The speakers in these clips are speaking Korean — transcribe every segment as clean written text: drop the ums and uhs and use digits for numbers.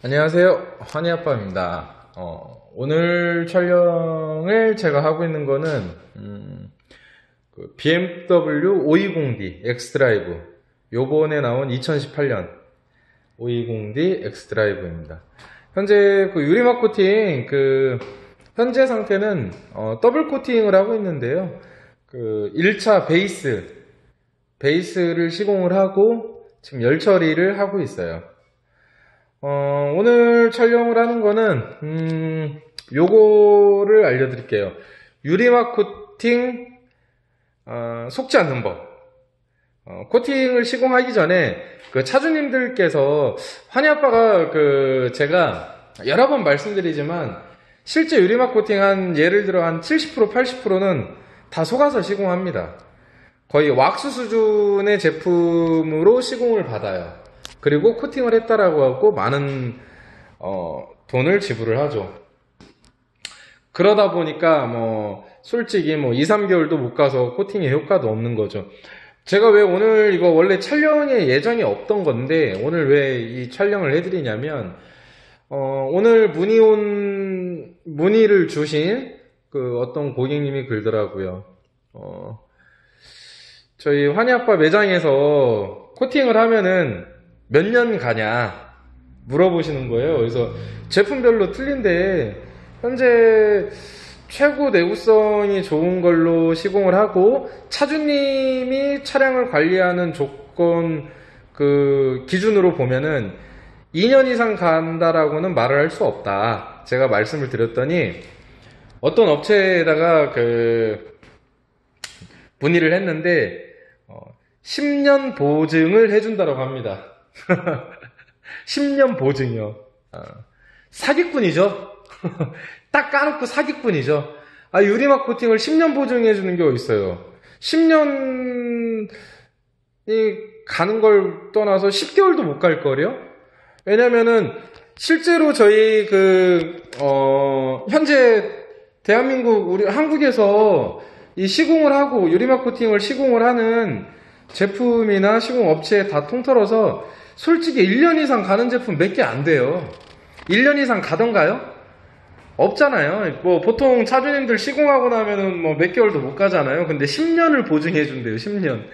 안녕하세요, 환희아빠입니다. 오늘 촬영을 제가 하고 있는 거는 BMW 520D 엑스드라이브, 요번에 나온 2018년 520D 엑스드라이브입니다. 현재 유리막 코팅 현재 상태는 더블 코팅을 하고 있는데요. 1차 베이스를 시공을 하고 지금 열 처리를 하고 있어요. 오늘 촬영을 하는 거는 요거를 알려드릴게요. 유리막 코팅 속지 않는 법. 코팅을 시공하기 전에 차주님들께서 환희아빠가 제가 여러 번 말씀드리지만 실제 유리막 코팅 예를 들어 한 70% 80%는 다 속아서 시공합니다. 거의 왁스 수준의 제품으로 시공을 받아요. 그리고 코팅을 했다라고 하고 많은 돈을 지불을 하죠. 그러다 보니까 솔직히 2, 3개월도 못 가서 코팅의 효과도 없는 거죠. 제가 왜 오늘 이거 원래 촬영에 예정이 없던 건데 오늘 왜 이 촬영을 해드리냐면 오늘 문의를 주신 어떤 고객님이 그러더라고요. 저희 환희아빠 매장에서 코팅을 하면은 몇 년 가냐 물어보시는 거예요. 그래서 제품별로 틀린데 현재 최고 내구성이 좋은 걸로 시공을 하고 차주님이 차량을 관리하는 조건 기준으로 보면은 2년 이상 간다라고는 말을 할 수 없다. 제가 말씀을 드렸더니 어떤 업체에다가 문의를 했는데 10년 보증을 해준다고 합니다. 10년 보증이요. 사기꾼이죠. 딱 까놓고 사기꾼이죠. 유리막 코팅을 10년 보증해주는 게 어딨어요. 10년이 가는 걸 떠나서 10개월도 못 갈 거래요. 왜냐면은 실제로 저희 현재 대한민국 우리 한국에서 이 시공을 하고 유리막 코팅을 시공을 하는 제품이나 시공 업체에 다 통틀어서 솔직히 1년 이상 가는 제품 몇 개 안 돼요. 1년 이상 가던가요? 없잖아요. 보통 차주님들 시공하고 나면은 몇 개월도 못 가잖아요. 근데 10년을 보증해 준대요. 10년.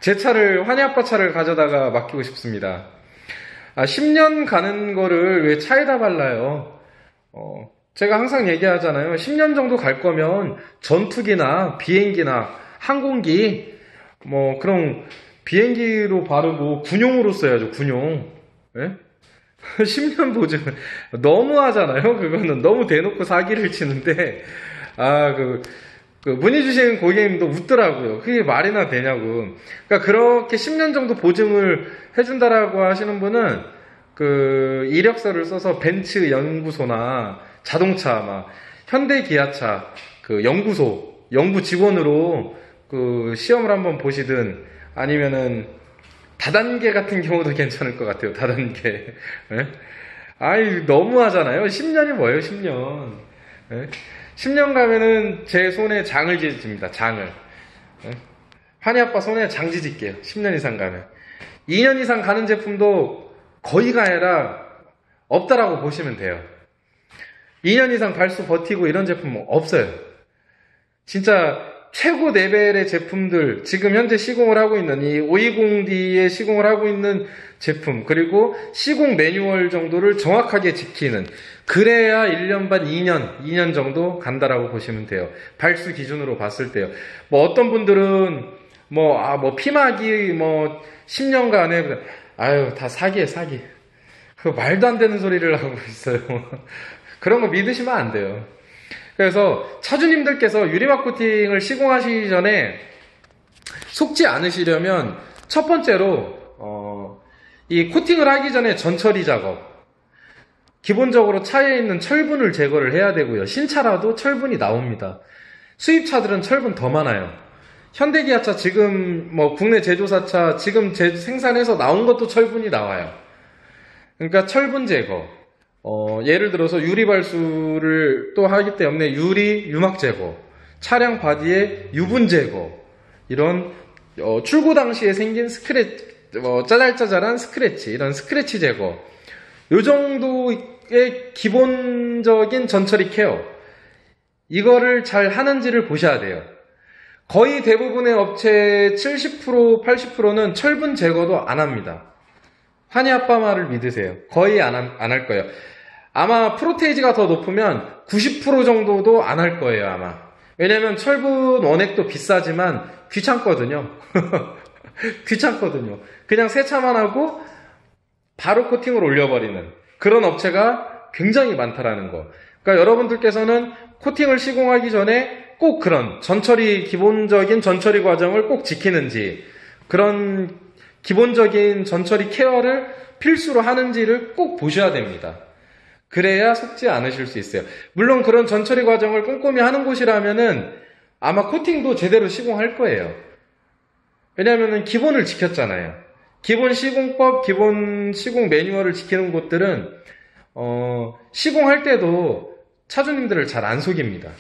제 차를 환희아빠 차를 가져다가 맡기고 싶습니다. 10년 가는 거를 왜 차에다 발라요? 제가 항상 얘기하잖아요. 10년 정도 갈 거면 전투기나 비행기나 항공기 그런 비행기로 바르고 군용으로 써야죠. 군용. 예? 10년 보증 너무하잖아요. 그거는 너무 대놓고 사기를 치는데 문의 주신 고객님도 웃더라고요. 그게 말이나 되냐고. 그러니까 그렇게 10년 정도 보증을 해준다라고 하시는 분은 이력서를 써서 벤츠 연구소나 자동차 현대 기아차 연구 직원으로 시험을 한번 보시든 아니면은 다단계 같은 경우도 괜찮을 것 같아요. 다단계. 예? 너무하잖아요. 10년이 뭐예요? 10년. 예? 10년 가면은 제 손에 장을 짓습니다. 장을. 예? 환희아빠 손에 장 짓을게요. 10년 이상 가면. 2년 이상 가는 제품도 거의가 아니라 없다라고 보시면 돼요. 2년 이상 갈수 버티고 이런 제품은 없어요. 진짜 최고 레벨의 제품들, 지금 현재 시공을 하고 있는 이 520D에 시공을 하고 있는 제품, 그리고 시공 매뉴얼 정도를 정확하게 지키는, 그래야 1년 반, 2년 정도 간다라고 보시면 돼요. 발수 기준으로 봤을 때요. 어떤 분들은, 피막이 10년간에, 다 사기예요, 사기. 말도 안 되는 소리를 하고 있어요. 그런 거 믿으시면 안 돼요. 그래서 차주님들께서 유리막 코팅을 시공하시기 전에 속지 않으시려면 첫 번째로 이 코팅을 하기 전에 전처리 작업, 기본적으로 차에 있는 철분을 제거를 해야 되고요. 신차라도 철분이 나옵니다. 수입차들은 철분 더 많아요. 현대기아차 지금 국내 제조사차 지금 생산해서 나온 것도 철분이 나와요. 그러니까 철분 제거, 예를 들어서 유리 발수를 또 하기 때문에 유막 제거, 차량 바디의 유분 제거, 이런 출고 당시에 생긴 짜잘짜잘한 스크래치, 이런 스크래치 제거, 요 정도의 기본적인 전처리 케어, 이거를 잘 하는지를 보셔야 돼요. 거의 대부분의 업체 70%, 80%는 철분 제거도 안 합니다. 환희 아빠 말을 믿으세요. 거의 안 할 거예요. 아마 프로테이지가 더 높으면 90% 정도도 안 할 거예요, 아마. 왜냐면 철분 원액도 비싸지만 귀찮거든요. 귀찮거든요. 그냥 세차만 하고 바로 코팅을 올려버리는 그런 업체가 굉장히 많다라는 거. 그러니까 여러분들께서는 코팅을 시공하기 전에 꼭 그런 기본적인 전처리 과정을 꼭 지키는지, 그런 기본적인 전처리 케어를 필수로 하는지를 꼭 보셔야 됩니다. 그래야 속지 않으실 수 있어요. 물론 그런 전처리 과정을 꼼꼼히 하는 곳이라면은 아마 코팅도 제대로 시공할 거예요. 왜냐하면 기본을 지켰잖아요. 기본 시공법, 기본 시공 매뉴얼을 지키는 곳들은 시공할 때도 차주님들을 잘 안 속입니다.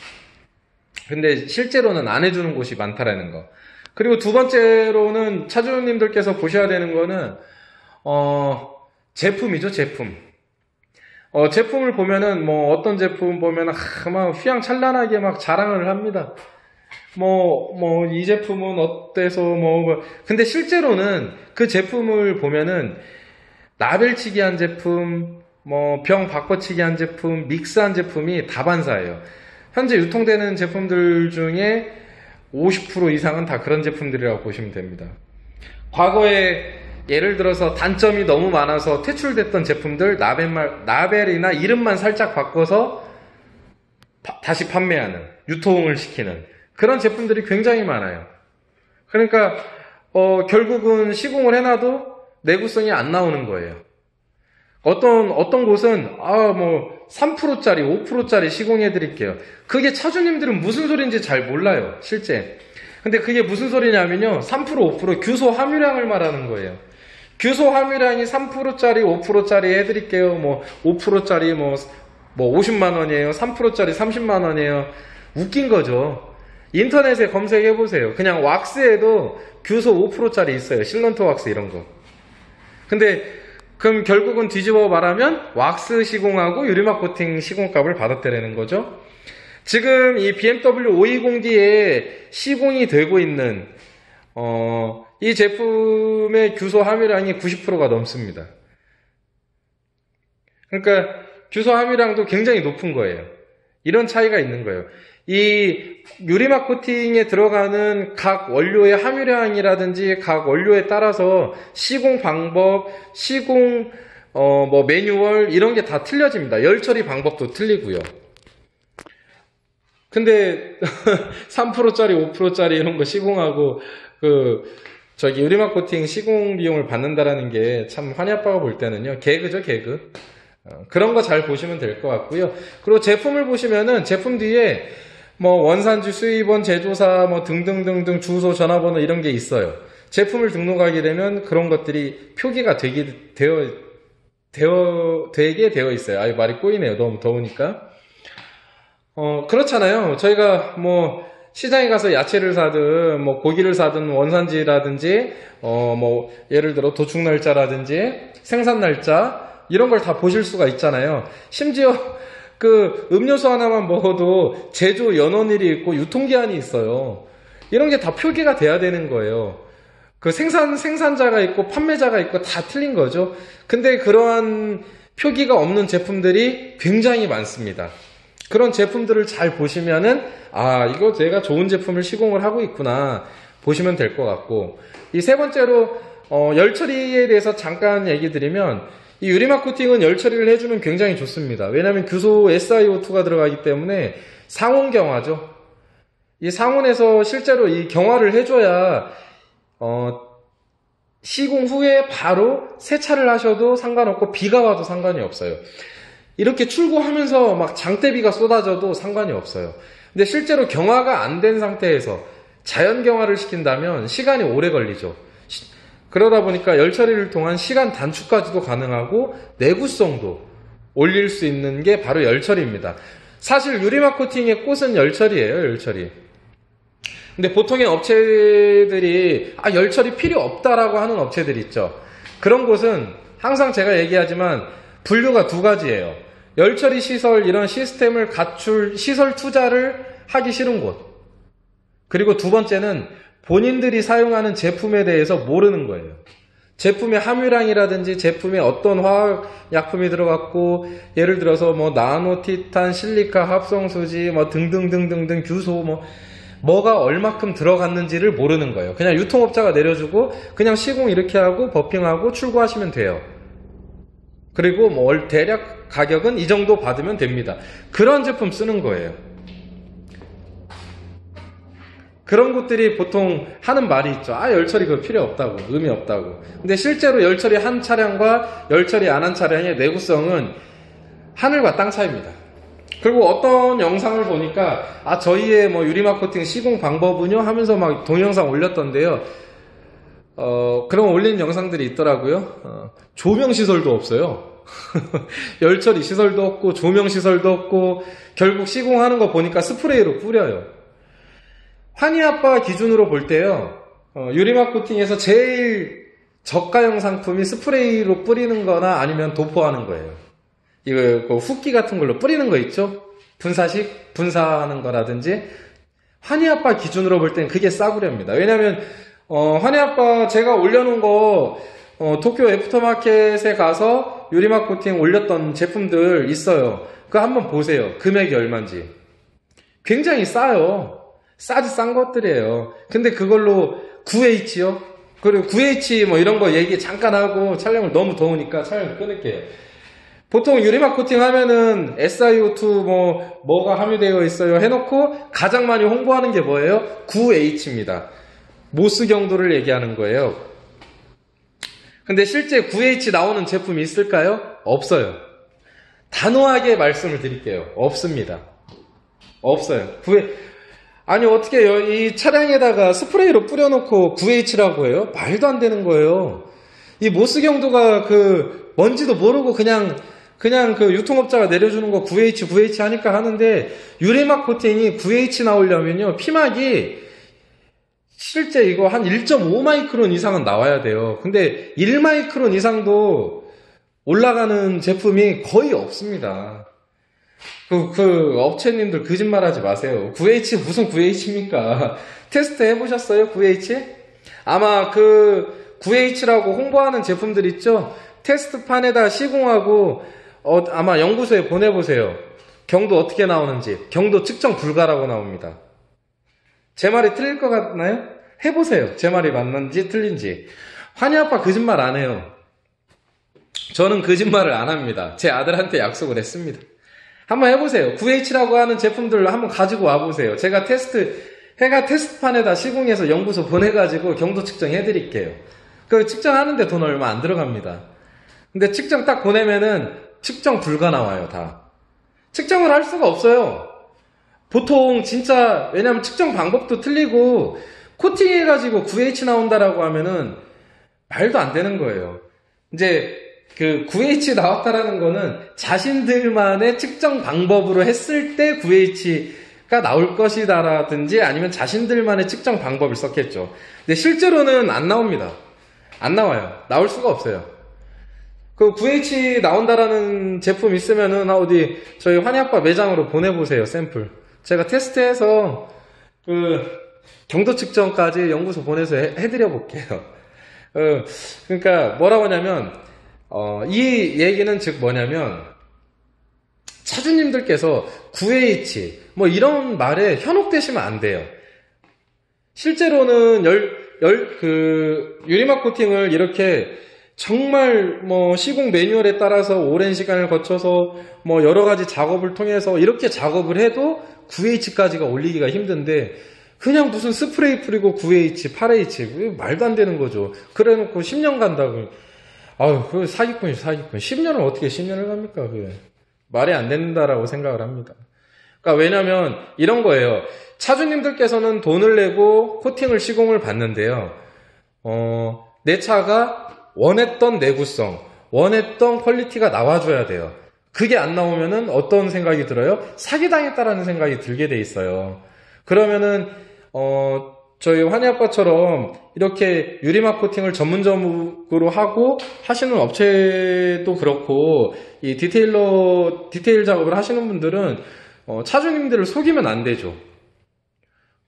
근데 실제로는 안 해주는 곳이 많다라는 거. 그리고 두 번째로는 차주님들께서 보셔야 되는 거는 제품이죠, 제품. 제품을 보면은 뭐 어떤 제품 보면은 막 휘황찬란하게 막 자랑을 합니다. 이 제품은 어때서 근데 실제로는 그 제품을 보면은 라벨치기 한 제품, 병 바꿔치기 한 제품, 믹스한 제품이 다반사예요. 현재 유통되는 제품들 중에 50% 이상은 다 그런 제품들이라고 보시면 됩니다. 과거에 예를 들어서 단점이 너무 많아서 퇴출됐던 제품들, 라벨이나 이름만 살짝 바꿔서 다시 판매하는, 유통을 시키는 그런 제품들이 굉장히 많아요. 그러니까 결국은 시공을 해놔도 내구성이 안 나오는 거예요. 어떤 곳은 3%짜리, 5%짜리 시공해 드릴게요. 그게 차주님들은 무슨 소리인지 잘 몰라요, 실제. 근데 그게 무슨 소리냐면요, 3%, 5% 규소 함유량을 말하는 거예요. 규소 함유량이 3%짜리, 5%짜리 해드릴게요. 5%짜리 50만 원이에요. 3%짜리 30만 원이에요. 웃긴 거죠. 인터넷에 검색해 보세요. 그냥 왁스에도 규소 5%짜리 있어요. 실런트 왁스 이런 거. 근데 그럼 결국은 뒤집어 말하면 왁스 시공하고 유리막 코팅 시공값을 받았다는 거죠. 지금 이 BMW 520D에 시공이 되고 있는 이 제품의 규소 함유량이 90%가 넘습니다. 그러니까 규소 함유량도 굉장히 높은 거예요. 이런 차이가 있는 거예요. 이 유리막 코팅에 들어가는 각 원료의 함유량이라든지 각 원료에 따라서 시공 방법, 시공 매뉴얼 이런 게 다 틀려집니다. 열 처리 방법도 틀리고요. 근데 3%짜리, 5%짜리 이런 거 시공하고 유리막 코팅 시공 비용을 받는다라는 게 참 환희 아빠가 볼 때는요, 개그죠, 개그. 그런 거 잘 보시면 될 것 같고요. 그리고 제품을 보시면은 제품 뒤에 원산지, 수입원, 제조사, 등등등등 주소, 전화번호 이런 게 있어요. 제품을 등록하게 되면 그런 것들이 표기가 되게 되어 있어요. 말이 꼬이네요. 너무 더우니까. 그렇잖아요. 저희가 시장에 가서 야채를 사든, 고기를 사든, 원산지라든지, 예를 들어 도축 날짜라든지, 생산 날짜, 이런 걸 다 보실 수가 있잖아요. 심지어 음료수 하나만 먹어도 제조 연원일이 있고 유통기한이 있어요. 이런 게 다 표기가 돼야 되는 거예요. 생산자가 있고 판매자가 있고 다 틀린 거죠. 근데 그러한 표기가 없는 제품들이 굉장히 많습니다. 그런 제품들을 잘 보시면은 이거 내가 좋은 제품을 시공을 하고 있구나 보시면 될 것 같고, 이 세 번째로 열 처리에 대해서 잠깐 얘기 드리면, 이 유리막 코팅은 열 처리를 해주면 굉장히 좋습니다. 왜냐하면 규소 SiO2가 들어가기 때문에 상온 경화죠. 이 상온에서 실제로 이 경화를 해줘야 시공 후에 바로 세차를 하셔도 상관없고 비가 와도 상관이 없어요. 이렇게 출고하면서 막 장대비가 쏟아져도 상관이 없어요. 근데 실제로 경화가 안 된 상태에서 자연 경화를 시킨다면 시간이 오래 걸리죠. 그러다 보니까 열 처리를 통한 시간 단축까지도 가능하고 내구성도 올릴 수 있는 게 바로 열 처리입니다. 사실 유리막 코팅의 꽃은 열 처리예요, 열 처리. 근데 보통의 업체들이 열 처리 필요 없다라고 하는 업체들 있죠. 그런 곳은 항상 제가 얘기하지만 분류가 두 가지예요. 열처리 시설 이런 시스템을 갖출 시설 투자를 하기 싫은 곳. 그리고 두 번째는 본인들이 사용하는 제품에 대해서 모르는 거예요. 제품의 함유량이라든지 제품에 어떤 화학약품이 들어갔고, 예를 들어서 뭐 나노, 티탄, 실리카, 합성수지, 뭐 등등등등등 규소, 뭐가 얼마큼 들어갔는지를 모르는 거예요. 그냥 유통업자가 내려주고 그냥 시공 이렇게 하고 버핑하고 출고하시면 돼요. 그리고 뭐 대략 가격은 이 정도 받으면 됩니다. 그런 제품 쓰는 거예요. 그런 곳들이 보통 하는 말이 있죠. 열처리 그거 필요 없다고, 의미 없다고. 근데 실제로 열처리 한 차량과 열처리 안 한 차량의 내구성은 하늘과 땅 차이입니다. 그리고 어떤 영상을 보니까 저희의 뭐 유리막 코팅 시공 방법은요 하면서 막 동영상 올렸던데요. 그런 올린 영상들이 있더라고요. 조명 시설도 없어요. 열처리 시설도 없고 조명 시설도 없고 결국 시공하는 거 보니까 스프레이로 뿌려요. 환희아빠 기준으로 볼 때요, 유리막 코팅에서 제일 저가형 상품이 스프레이로 뿌리는 거나 아니면 도포하는 거예요. 이거 흡기 같은 걸로 뿌리는 거 있죠? 분사하는 거라든지. 환희아빠 기준으로 볼 때는 그게 싸구려입니다. 왜냐면 환희아빠 제가 올려놓은 거 도쿄 애프터마켓에 가서 유리막 코팅 올렸던 제품들 있어요. 그거 한번 보세요. 금액이 얼마인지. 굉장히 싸요. 싸지 싼 것들이에요. 근데 그걸로 9H요? 그리고 9H 뭐 이런 거 얘기 잠깐 하고 촬영을 너무 더우니까 촬영을 끊을게요. 보통 유리막 코팅 하면은 SiO2 뭐가 함유되어 있어요 해놓고 가장 많이 홍보하는 게 뭐예요? 9H입니다. 모스 경도를 얘기하는 거예요. 근데 실제 9H 나오는 제품이 있을까요? 없어요. 단호하게 말씀을 드릴게요. 없습니다. 없어요. 아니 어떻게 이 차량에다가 스프레이로 뿌려놓고 9H라고 해요? 말도 안 되는 거예요. 이 모스 경도가 뭔지도 모르고 그냥 그 유통업자가 내려주는 거 9H 하니까 하는데, 유리막 코팅이 9H 나오려면요 피막이 실제 이거 한 1.5 마이크론 이상은 나와야 돼요. 근데 1 마이크론 이상도 올라가는 제품이 거의 없습니다. 그 업체님들 거짓말하지 마세요. 9H 무슨 9H입니까? 테스트 해보셨어요? 9H? 아마 9H라고 홍보하는 제품들 있죠? 테스트판에다 시공하고 아마 연구소에 보내보세요. 경도 어떻게 나오는지. 경도 측정 불가라고 나옵니다. 제 말이 틀릴 것 같나요? 해보세요. 제 말이 맞는지 틀린지. 환희아빠 거짓말 안 해요. 저는 거짓말을 안 합니다. 제 아들한테 약속을 했습니다. 한번 해보세요. 9H라고 하는 제품들 한번 가지고 와보세요. 제가 테스트판에다 시공해서 연구소 보내가지고 경도 측정해드릴게요. 그 측정하는데 돈 얼마 안 들어갑니다. 근데 측정 딱 보내면은 측정 불가 나와요, 다. 측정을 할 수가 없어요. 보통 진짜, 왜냐면 측정 방법도 틀리고, 코팅해가지고 9H 나온다라고 하면은 말도 안 되는 거예요. 이제, 9H 나왔다라는 거는 자신들만의 측정 방법으로 했을 때 9H가 나올 것이다라든지 아니면 자신들만의 측정 방법을 썼겠죠. 근데 실제로는 안 나옵니다. 안 나와요. 나올 수가 없어요. 9H 나온다라는 제품 있으면은 어디 저희 환희아빠 매장으로 보내보세요. 샘플. 제가 테스트해서 경도 측정까지 연구소 보내서 해드려 볼게요. 그러니까 뭐라고 하냐면 이 얘기는 즉 뭐냐면 차주님들께서 9H 뭐 이런 말에 현혹되시면 안 돼요. 실제로는 유리막 코팅을 이렇게 정말 시공 매뉴얼에 따라서 오랜 시간을 거쳐서 여러 가지 작업을 통해서 이렇게 작업을 해도 9H까지가 올리기가 힘든데, 그냥 무슨 스프레이 뿌리고 9H, 8H 말도 안 되는 거죠. 그래 놓고 10년 간다고. 그 사기꾼이죠, 사기꾼. 10년을 어떻게 10년을 갑니까? 그게 말이 안 된다라고 생각을 합니다. 그러니까 왜냐면 이런 거예요. 차주님들께서는 돈을 내고 코팅을 시공을 받는데요. 내 차가 원했던 내구성, 원했던 퀄리티가 나와줘야 돼요. 그게 안 나오면은 어떤 생각이 들어요? 사기당했다라는 생각이 들게 돼 있어요. 그러면은 저희 환희아빠처럼 이렇게 유리막 코팅을 전문적으로 하고 하시는 업체도 그렇고, 이 디테일 작업을 하시는 분들은 차주님들을 속이면 안 되죠.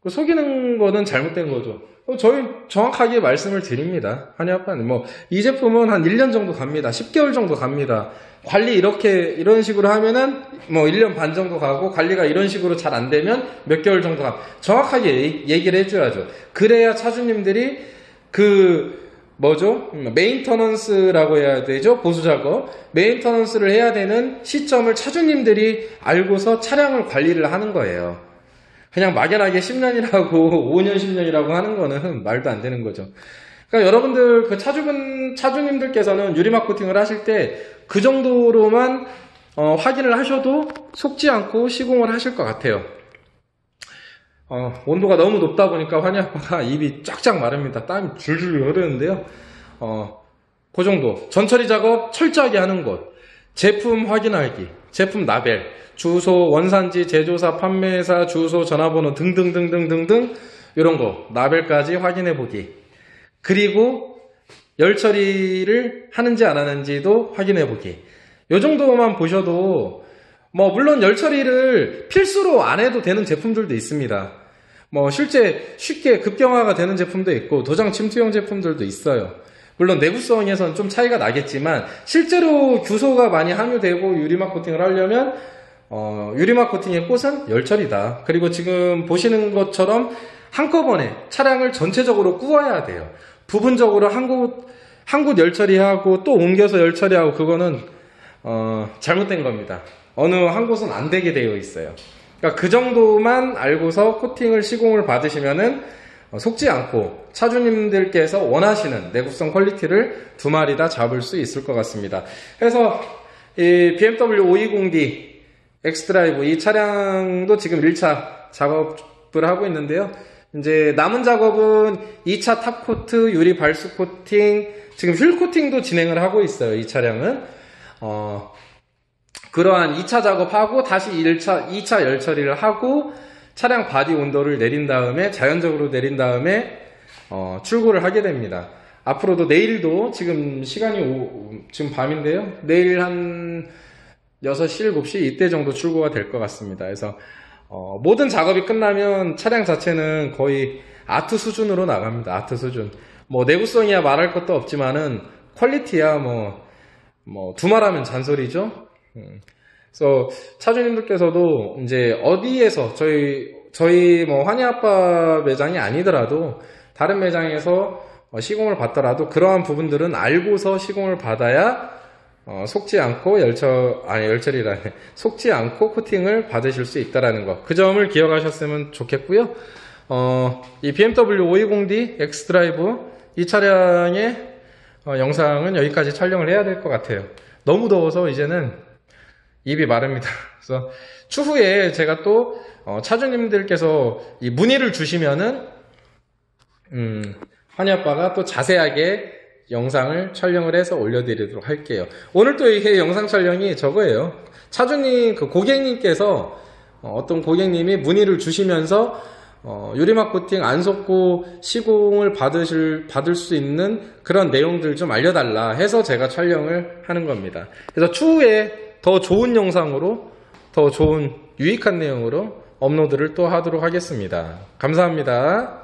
속이는 거는 잘못된 거죠. 저희 정확하게 말씀을 드립니다. 환희아빠는 이 제품은 한 1년 정도 갑니다. 10개월 정도 갑니다. 관리 이런 식으로 하면은 1년 반 정도 가고, 관리가 이런 식으로 잘 안 되면 몇 개월 정도 가. 정확하게 얘기를 해줘야죠. 그래야 차주님들이 메인터넌스라고 해야 되죠. 보수 작업. 메인터넌스를 해야 되는 시점을 차주님들이 알고서 차량을 관리를 하는 거예요. 그냥 막연하게 10년이라고 5년 10년이라고 하는 거는 말도 안 되는 거죠. 그러니까 여러분들 차주님들께서는 유리막 코팅을 하실 때 그 정도로만 확인을 하셔도 속지 않고 시공을 하실 것 같아요. 온도가 너무 높다 보니까 환희아빠가 입이 쫙쫙 마릅니다. 땀이 줄줄 흐르는데요. 그 정도. 전처리 작업 철저하게 하는 곳. 제품 확인하기. 제품 라벨. 주소, 원산지, 제조사, 판매사, 주소, 전화번호 등등등등등등 이런 거 라벨까지 확인해 보기. 그리고 열 처리를 하는지 안 하는지도 확인해 보기. 요 정도만 보셔도 물론 열 처리를 필수로 안 해도 되는 제품들도 있습니다. 실제 쉽게 급경화가 되는 제품도 있고 도장 침투형 제품들도 있어요. 물론 내구성에선 좀 차이가 나겠지만 실제로 규소가 많이 함유되고 유리막 코팅을 하려면 유리막 코팅의 꽃은 열 처리다. 그리고 지금 보시는 것처럼 한꺼번에 차량을 전체적으로 구워야 돼요. 부분적으로 한 곳 열 처리하고 또 옮겨서 열 처리하고 그거는 잘못된 겁니다. 어느 한 곳은 안 되게 되어 있어요. 그러니까 그 정도만 알고서 코팅을 시공을 받으시면은 속지 않고 차주님들께서 원하시는 내구성 퀄리티를 두 마리 다 잡을 수 있을 것 같습니다. 그래서 이 BMW 520D 엑스드라이브 이 차량도 지금 1차 작업을 하고 있는데요. 이제 남은 작업은 2차 탑코트, 유리 발수 코팅, 지금 휠 코팅도 진행을 하고 있어요. 이 차량은 그러한 2차 작업하고 다시 2차 열 처리를 하고 차량 바디 온도를 내린 다음에 자연적으로 내린 다음에 출고를 하게 됩니다. 앞으로도 내일도 지금 시간이 지금 밤인데요. 내일 한 6시, 7시 이때 정도 출고가 될 것 같습니다. 그래서 모든 작업이 끝나면 차량 자체는 거의 아트 수준으로 나갑니다. 아트 수준. 내구성이야 말할 것도 없지만은 퀄리티야 두말하면 잔소리죠. 그래서 차주님들께서도 이제 어디에서 저희 환희아빠 매장이 아니더라도 다른 매장에서 시공을 받더라도 그러한 부분들은 알고서 시공을 받아야 속지 않고 속지 않고 코팅을 받으실 수 있다라는 거. 그 점을 기억하셨으면 좋겠고요. 이 BMW 520D 엑스드라이브 이 차량의 영상은 여기까지 촬영을 해야 될 것 같아요. 너무 더워서 이제는 입이 마릅니다. 그래서 추후에 제가 또 차주님들께서 이 문의를 주시면은 환희아빠가 또 자세하게 영상을 촬영을 해서 올려드리도록 할게요. 오늘 또 이게 영상 촬영이 저거예요. 차주님, 고객님께서 어떤 고객님이 문의를 주시면서 유리막 코팅 안 섞고 시공을 받을 수 있는 그런 내용들 좀 알려달라 해서 제가 촬영을 하는 겁니다. 그래서 추후에 더 좋은 영상으로 더 좋은 유익한 내용으로 업로드를 또 하도록 하겠습니다. 감사합니다.